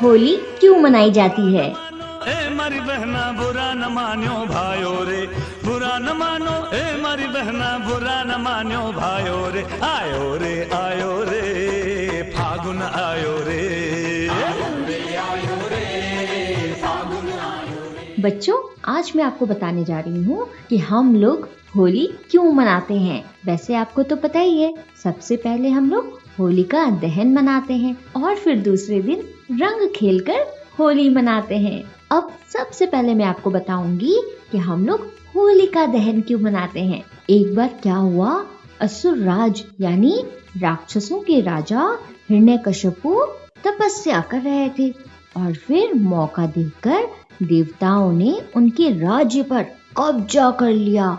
होली क्यों मनाई जाती है? ए मारी बहना बुरा न मान्यो भायो रे, बुरा न मानो ए मारी बहना बुरा न मान्यो भायो रे, आयो रे फागुन आयो रे, फागुन आयो रे। बच्चों, आज मैं आपको बताने जा रही हूँ कि हम लोग होली क्यों मनाते हैं। वैसे आपको तो पता ही है, सबसे पहले हम लोग होलिका दहन मनाते हैं और फिर दूसरे दिन रंग खेलकर होली मनाते हैं। अब सबसे पहले मैं आपको बताऊंगी कि हम लोग होलिका दहन क्यों मनाते हैं। एक बार क्या हुआ, असुर राज यानी राक्षसों के राजा हिरण्यकशिपु तपस्या कर रहे थे और फिर मौका देखकर देवताओं ने उनके राज्य पर कब्जा कर लिया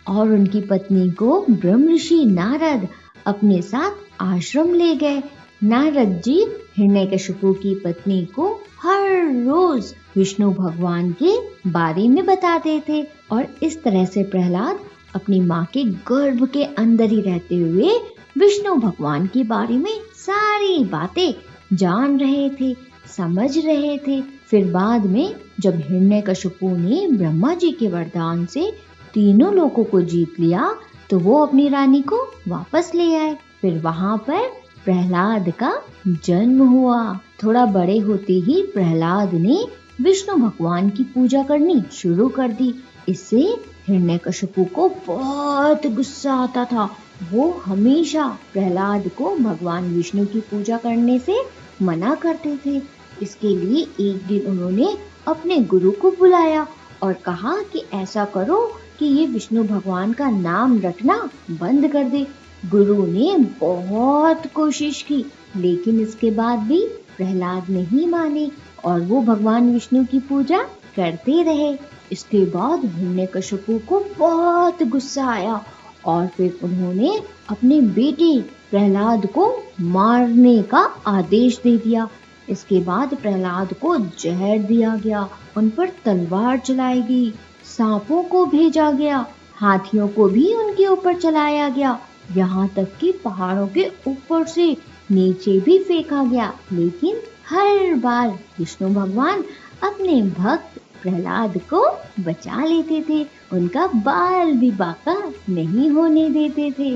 और उनकी पत्नी को ब्रह्म ऋषि नारद अपने साथ आश्रम ले गए। नारद जी हिरण्यकशिपु की पत्नी को हर रोज विष्णु भगवान के बारे में बताते थे और इस तरह से प्रहलाद अपनी माँ के गर्भ के अंदर ही रहते हुए विष्णु भगवान के बारे में सारी बातें जान रहे थे, समझ रहे थे। फिर बाद में जब हिरण्यकशिपु ने ब्रह्मा जी के वरदान से तीनों लोकों को जीत लिया तो वो अपनी रानी को वापस ले आए। फिर वहाँ पर प्रहलाद का जन्म हुआ। थोड़ा बड़े होते ही प्रहलाद ने विष्णु भगवान की पूजा करनी शुरू कर दी। इससे हिरण्यकशिपु को बहुत गुस्सा आता था। वो हमेशा प्रहलाद को भगवान विष्णु की पूजा करने से मना करते थे। इसके लिए एक दिन उन्होंने अपने गुरु को बुलाया और कहा कि ऐसा करो कि ये विष्णु भगवान का नाम रटना बंद कर दे। गुरु ने बहुत कोशिश की लेकिन इसके बाद भी प्रहलाद नहीं माने और वो भगवान विष्णु की पूजा करते रहे। इसके बाद हिरण्यकशिपु को बहुत गुस्सा आया और फिर उन्होंने अपने बेटे प्रहलाद को मारने का आदेश दे दिया। इसके बाद प्रहलाद को जहर दिया गया, उन पर तलवार चलाई गई, सांपों को भेजा गया, हाथियों को भी उनके ऊपर चलाया गया, यहाँ तक कि पहाड़ों के ऊपर से नीचे भी फेंका गया। लेकिन हर बार विष्णु भगवान अपने भक्त प्रहलाद को बचा लेते थे, उनका बाल भी बाका नहीं होने देते थे।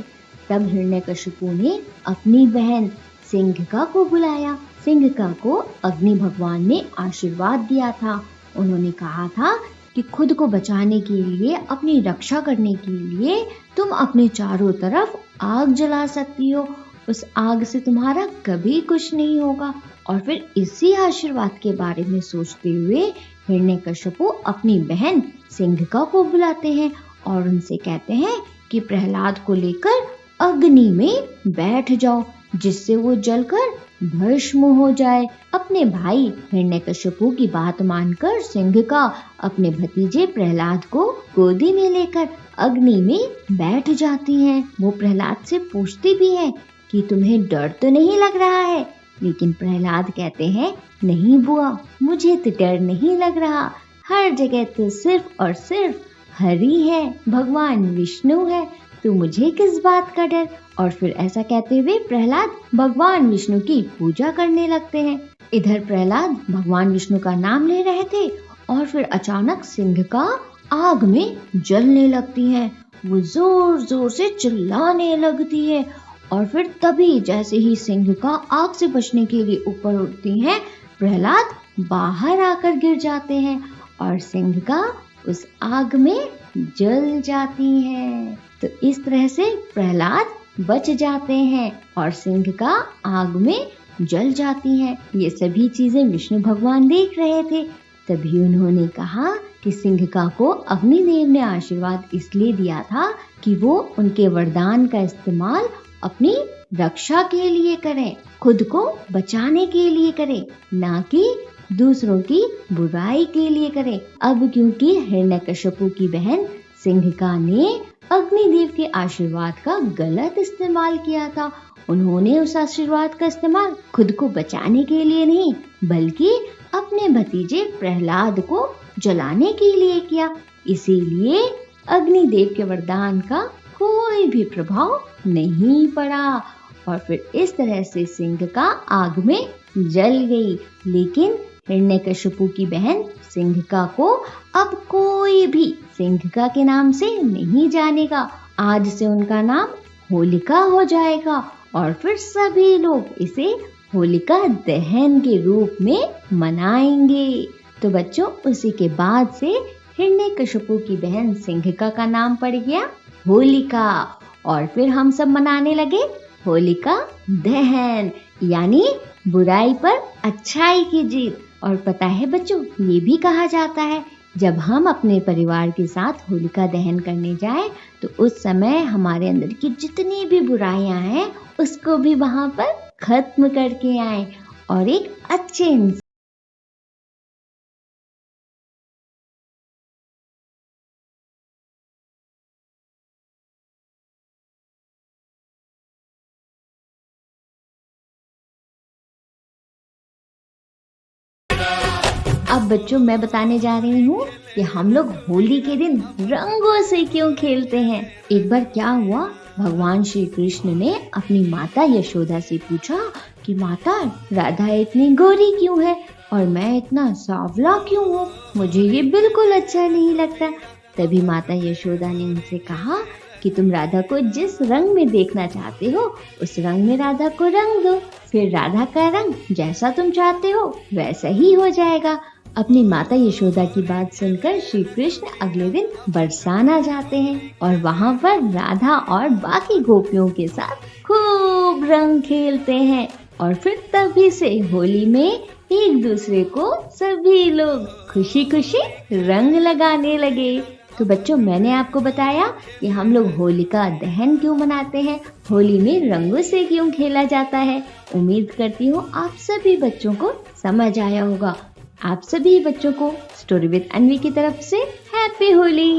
तब हिरण्यकशिपु ने अपनी बहन सिंघका को बुलाया। सिंघका को अग्नि भगवान ने आशीर्वाद दिया था। उन्होंने कहा था कि खुद को बचाने के लिए, अपनी रक्षा करने के लिए तुम अपने चारों तरफ आग जला सकती हो, उस आग से तुम्हारा कभी कुछ नहीं होगा। और फिर इसी आशीर्वाद के बारे में सोचते हुए हिरण्यकशिपु अपनी बहन सिंघका को बुलाते हैं और उनसे कहते हैं कि प्रहलाद को लेकर अग्नि में बैठ जाओ जिससे वो जलकर भस्म हो जाए। अपने भाई हिरण्यकशिपु की बात मानकर सिंघका अपने भतीजे प्रहलाद को गोदी में लेकर अग्नि में बैठ जाती हैं। वो प्रहलाद से पूछती भी हैं कि तुम्हें डर तो नहीं लग रहा है? लेकिन प्रहलाद कहते हैं, नहीं बुआ, मुझे तो डर नहीं लग रहा। हर जगह तो सिर्फ और सिर्फ हरि है, भगवान विष्णु है, तो मुझे किस बात का डर। और फिर ऐसा कहते हुए प्रहलाद भगवान विष्णु की पूजा करने लगते हैं। इधर प्रहलाद भगवान विष्णु का नाम ले रहे थे और फिर अचानक सिंघका आग में जलने लगती है। वो जोर जोर से चिल्लाने लगती है और फिर तभी जैसे ही सिंघका आग से बचने के लिए ऊपर उठती हैं, प्रहलाद बाहर आकर गिर जाते हैं और सिंघका उस आग में जल जाती हैं। तो इस तरह से प्रहलाद बच जाते हैं और सिंघका आग में जल जाती हैं। ये सभी चीजें विष्णु भगवान देख रहे थे। तभी उन्होंने कहा कि सिंघका को अग्निदेव ने आशीर्वाद इसलिए दिया था कि वो उनके वरदान का इस्तेमाल अपनी रक्षा के लिए करें, खुद को बचाने के लिए करें, ना कि दूसरों की बुराई के लिए करें। अब क्योंकि हिरण्यकशिपु की बहन सिंघका ने अग्निदेव के आशीर्वाद का गलत इस्तेमाल किया था, उन्होंने उस आशीर्वाद का इस्तेमाल खुद को बचाने के लिए नहीं बल्कि अपने भतीजे प्रहलाद को जलाने के लिए किया। इसीलिए अग्निदेव के वरदान का कोई भी प्रभाव नहीं पड़ा और फिर इस तरह से सिंघका आग में जल गई। लेकिन हिरण्यकशिपु की बहन सिंघिका को अब कोई भी सिंघिका के नाम से नहीं जानेगा। आज से उनका नाम होलिका हो जाएगा और फिर सभी लोग इसे होलिका दहन के रूप में मनाएंगे। तो बच्चों, उसी के बाद से हिरण्यकशिपु की बहन सिंघिका का नाम पड़ गया होलिका और फिर हम सब मनाने लगे होलिका दहन, यानी बुराई पर अच्छाई की जीत। और पता है बच्चों, ये भी कहा जाता है जब हम अपने परिवार के साथ होलिका दहन करने जाएं तो उस समय हमारे अंदर की जितनी भी बुराइयां हैं उसको भी वहां पर खत्म करके आएं और एक अच्छे इंसान अब बच्चों, मैं बताने जा रही हूँ कि हम लोग होली के दिन रंगों से क्यों खेलते हैं। एक बार क्या हुआ, भगवान श्री कृष्ण ने अपनी माता यशोदा से पूछा कि माता, राधा इतनी गोरी क्यों है और मैं इतना सांवला क्यों हूँ, मुझे ये बिल्कुल अच्छा नहीं लगता। तभी माता यशोदा ने उनसे कहा कि तुम राधा को जिस रंग में देखना चाहते हो उस रंग में राधा को रंग दो, फिर राधा का रंग जैसा तुम चाहते हो वैसा ही हो जाएगा। अपनी माता यशोदा की बात सुनकर श्री कृष्ण अगले दिन बरसाना जाते हैं और वहाँ पर राधा और बाकी गोपियों के साथ खूब रंग खेलते हैं और फिर तभी से होली में एक दूसरे को सभी लोग खुशी खुशी रंग लगाने लगे। तो बच्चों, मैंने आपको बताया कि हम लोग होलिका दहन क्यों मनाते हैं, होली में रंगों से क्यों खेला जाता है। उम्मीद करती हूँ आप सभी बच्चों को समझ आया होगा। आप सभी बच्चों को स्टोरी विद अन्वी की तरफ से हैप्पी होली।